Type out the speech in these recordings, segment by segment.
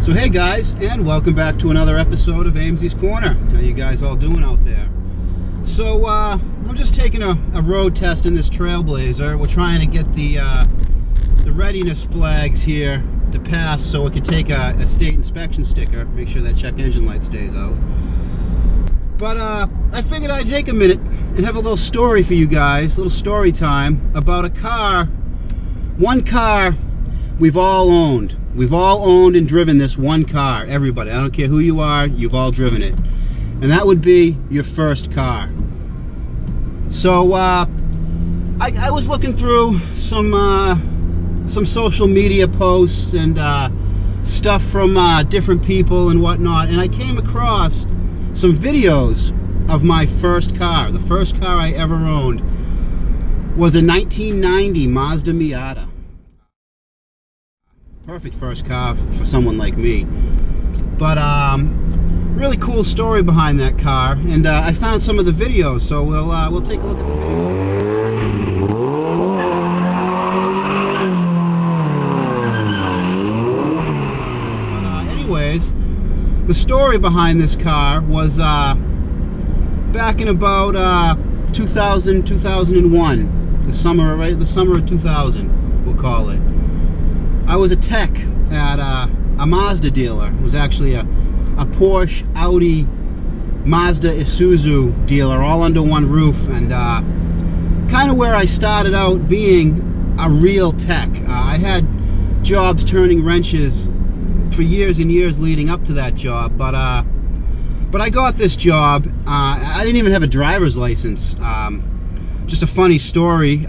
So hey guys, and welcome back to another episode of Amesey's Corner. How you guys all doing out there? So I'm just taking a road test in this Trailblazer. We're trying to get the readiness flags here to pass so it can take a state inspection sticker, make sure that check engine light stays out. But I figured I'd take a minute and have a little story for you guys, a little story time about a car, one car we've all owned. We've all owned and driven this one car. Everybody, I don't care who you are, you've all driven it. And that would be your first car. So I was looking through some social media posts and stuff from different people and whatnot, and I came across some videos of my first car. The first car I ever owned was a 1990 Mazda Miata. Perfect first car for someone like me. But really cool story behind that car, and I found some of the videos, so we'll take a look at the video. But anyways, the story behind this car was back in about 2001, the summer of 2000, we'll call it. I was a tech at a Mazda dealer. It was actually a Porsche, Audi, Mazda, Isuzu dealer, all under one roof, and kind of where I started out being a real tech. I had jobs turning wrenches for years and years leading up to that job, but I got this job. I didn't even have a driver's license. Just a funny story.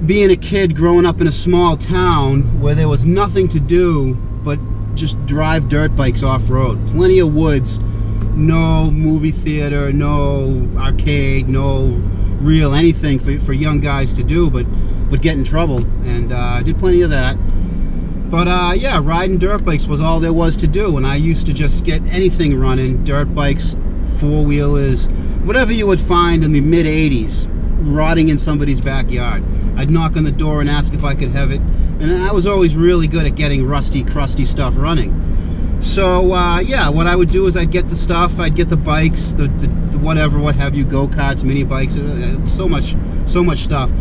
Being a kid growing up in a small town where there was nothing to do but just drive dirt bikes off-road. Plenty of woods, no movie theater, no arcade, no real anything for young guys to do but get in trouble. And I did plenty of that. But yeah, riding dirt bikes was all there was to do, and I used to just get anything running, dirt bikes, four-wheelers, whatever you would find in the mid-80s, rotting in somebody's backyard. I'd knock on the door and ask if I could have it, and I was always really good at getting rusty, crusty stuff running. So yeah, what I would do is I'd get the stuff, I'd get the bikes, the whatever, what have you, go-karts, mini bikes, so much stuff.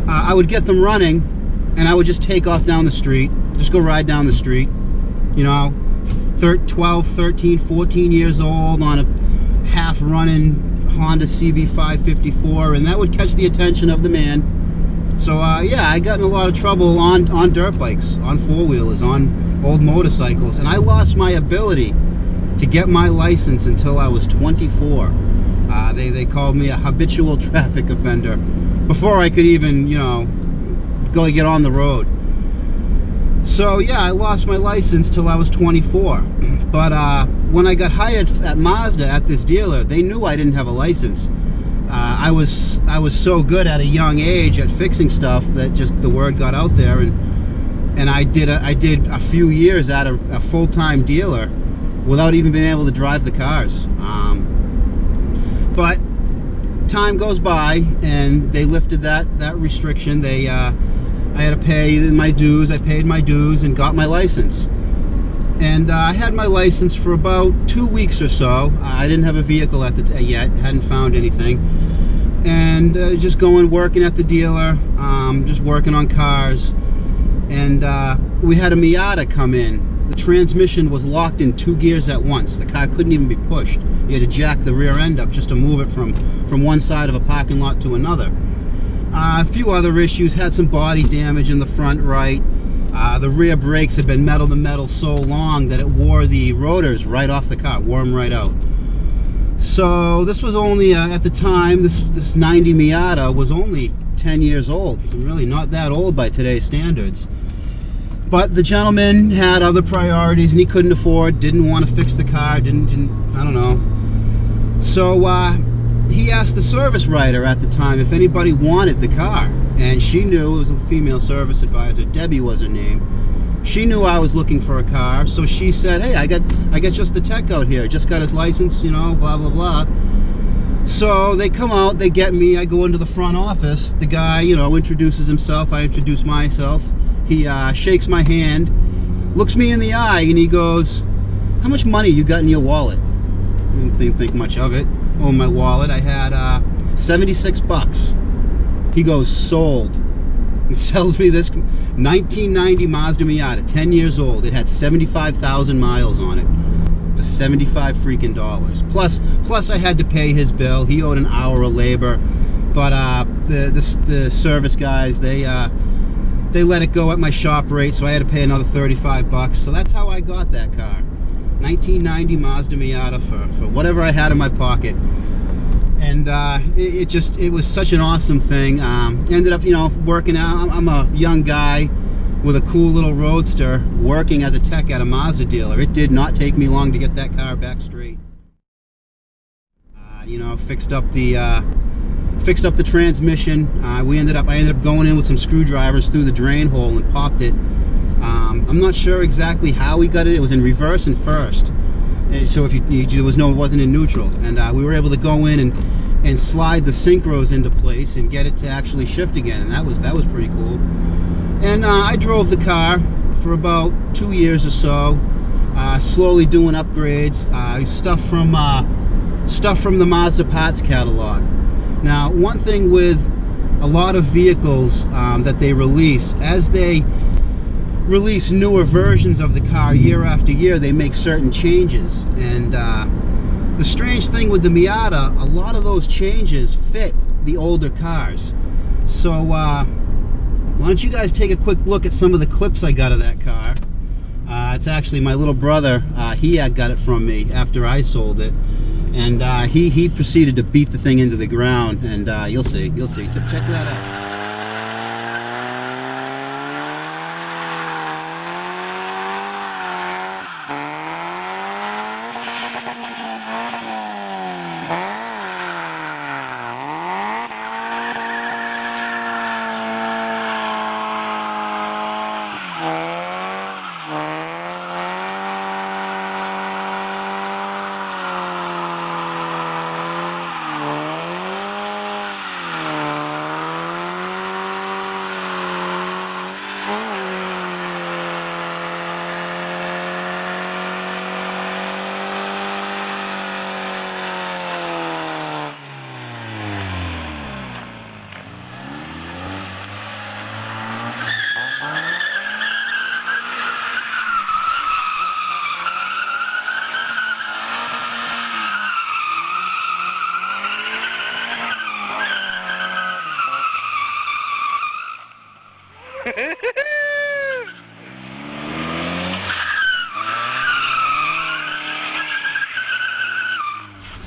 I would get them running, and I would just take off down the street, just go ride down the street, you know, 12, 13, 14 years old on a half-running Honda CB554, and that would catch the attention of the man. So yeah, I got in a lot of trouble on dirt bikes, on four-wheelers, on old motorcycles, and I lost my ability to get my license until I was 24. They called me a habitual traffic offender before I could even, you know, go get on the road. So yeah, I lost my license till I was 24. But when I got hired at Mazda at this dealer, they knew I didn't have a license. I was so good at a young age at fixing stuff that just the word got out there, and I did a few years at a full-time dealer without even being able to drive the cars. But time goes by, and they lifted that restriction. I had to pay my dues. I paid my dues and got my license. And I had my license for about 2 weeks or so. I didn't have a vehicle at yet, hadn't found anything. And just working at the dealer, just working on cars. And we had a Miata come in. The transmission was locked in 2 gears at once. The car couldn't even be pushed. You had to jack the rear end up just to move it from one side of a parking lot to another. A few other issues, had some body damage in the front right. The rear brakes had been metal to metal so long that it wore the rotors right off the car, wore them right out. So this was only, at the time, this 90 Miata was only 10 years old. So really not that old by today's standards. But the gentleman had other priorities and he couldn't afford, didn't want to fix the car, I don't know. So he asked the service writer at the time if anybody wanted the car, and she knew. It was a female service advisor, Debbie was her name. She knew I was looking for a car, so she said, hey, I got just the tech out here, just got his license, you know, blah blah blah. So they come out, they get me, I go into the front office. The guy, you know, introduces himself, I introduce myself. He shakes my hand, looks me in the eye and he goes, "How much money you got in your wallet?" I didn't think much of it. Oh, in my wallet I had 76 bucks. He goes, "Sold." He sells me this 1990 Mazda Miata, 10 years old. It had 75,000 miles on it for 75 freaking dollars. Plus I had to pay his bill. He owed an hour of labor, but the service guys, they let it go at my shop rate, so I had to pay another 35 bucks. So that's how I got that car. 1990 Mazda Miata for whatever I had in my pocket. And it was such an awesome thing. Ended up, working out. I'm a young guy with a cool little roadster working as a tech at a Mazda dealer. It did not take me long to get that car back straight. Fixed up the transmission. I ended up going in with some screwdrivers through the drain hole and popped it. I'm not sure exactly how we got it. It was in reverse and first. So if it wasn't in neutral, and we were able to go in and slide the synchros into place and get it to actually shift again, and that was pretty cool. And I drove the car for about 2 years or so, slowly doing upgrades, stuff from the Mazda parts catalog. Now, one thing with a lot of vehicles that they release, as they release newer versions of the car year after year, they make certain changes. And the strange thing with the Miata, a lot of those changes fit the older cars. So why don't you guys take a quick look at some of the clips I got of that car. It's actually my little brother. He had got it from me after I sold it, and he proceeded to beat the thing into the ground, and you'll see. Check that out.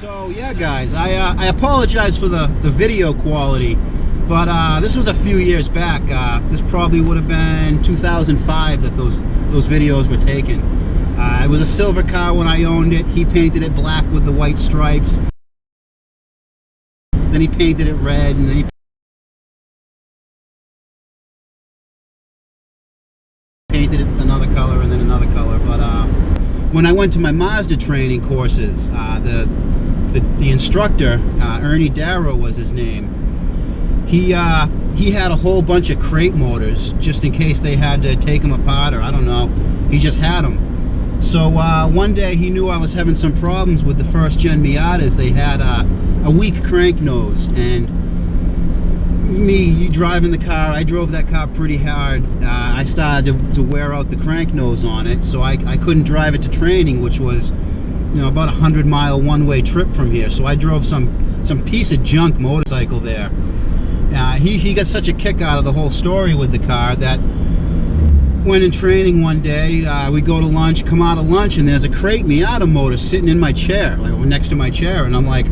So yeah, guys, I apologize for the video quality, but this was a few years back. This probably would have been 2005 that those videos were taken. It was a silver car when I owned it. He painted it black with the white stripes. Then he painted it red, and then he painted it another color, and then another color. But when I went to my Mazda training courses, the instructor, Ernie Darrow was his name, he had a whole bunch of crate motors just in case they had to take them apart, or I don't know, he just had them. So one day he knew I was having some problems with the first gen Miatas. They had a weak crank nose, and me driving the car, I drove that car pretty hard. I started to wear out the crank nose on it, so I couldn't drive it to training, which was about 100-mile one-way trip from here. So I drove some piece of junk motorcycle there. He got such a kick out of the whole story with the car that when in training one day, we go to lunch, come out of lunch, and there's a crate Miata motor sitting in my chair, like next to my chair, and I'm like,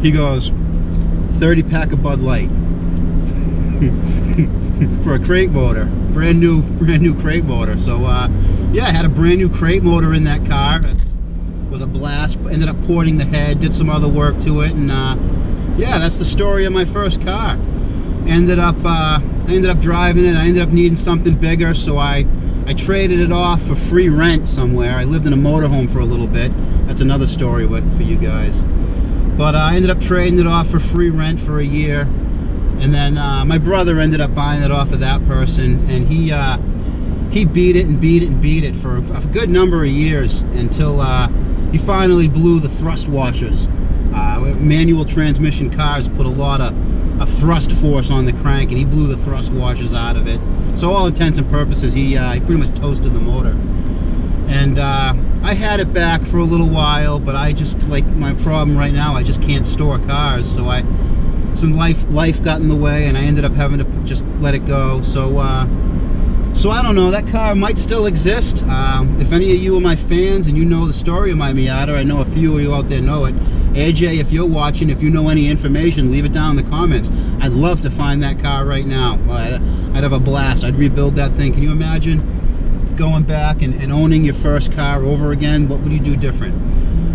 he goes, 30 pack of Bud Light for a crate motor, brand new crate motor. So yeah, I had a brand new crate motor in that car. Was a blast. Ended up porting the head, did some other work to it, and yeah, that's the story of my first car. I ended up driving it. I ended up needing something bigger, so I traded it off for free rent somewhere. I lived in a motorhome for a little bit. That's another story for you guys. But I ended up trading it off for free rent for a year, and then my brother ended up buying it off of that person, and he he beat it and beat it and beat it for a good number of years until he finally blew the thrust washers. Manual transmission cars put a lot of thrust force on the crank, and he blew the thrust washers out of it. So all intents and purposes, he pretty much toasted the motor. And I had it back for a little while, but I just, like, my problem right now, I just can't store cars. So some life got in the way, and I ended up having to just let it go. So I don't know, that car might still exist. If any of you are my fans and you know the story of my Miata, I know a few of you out there know it. AJ, if you're watching, if you know any information, leave it down in the comments. I'd love to find that car right now. I'd have a blast. I'd rebuild that thing. Can you imagine going back and owning your first car over again? What would you do different?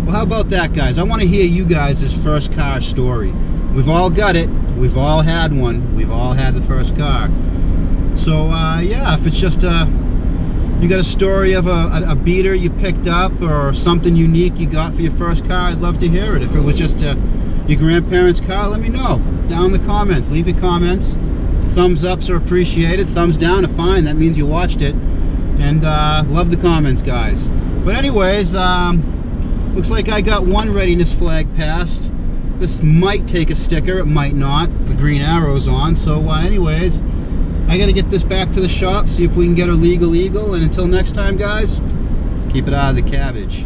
Well, how about that, guys? I want to hear you guys' first car story. We've all got it. We've all had one. We've all had the first car. So yeah, if it's just you got a story of a beater you picked up or something unique you got for your first car, I'd love to hear it. If it was just your grandparents' car, let me know down in the comments. Leave your comments. Thumbs ups are appreciated. Thumbs down are fine. That means you watched it. And love the comments, guys. But anyways, looks like I got one readiness flag passed. This might take a sticker, it might not. The green arrow's on. So anyways, I gotta get this back to the shop, see if we can get a legal eagle, and until next time, guys, keep it out of the cabbage.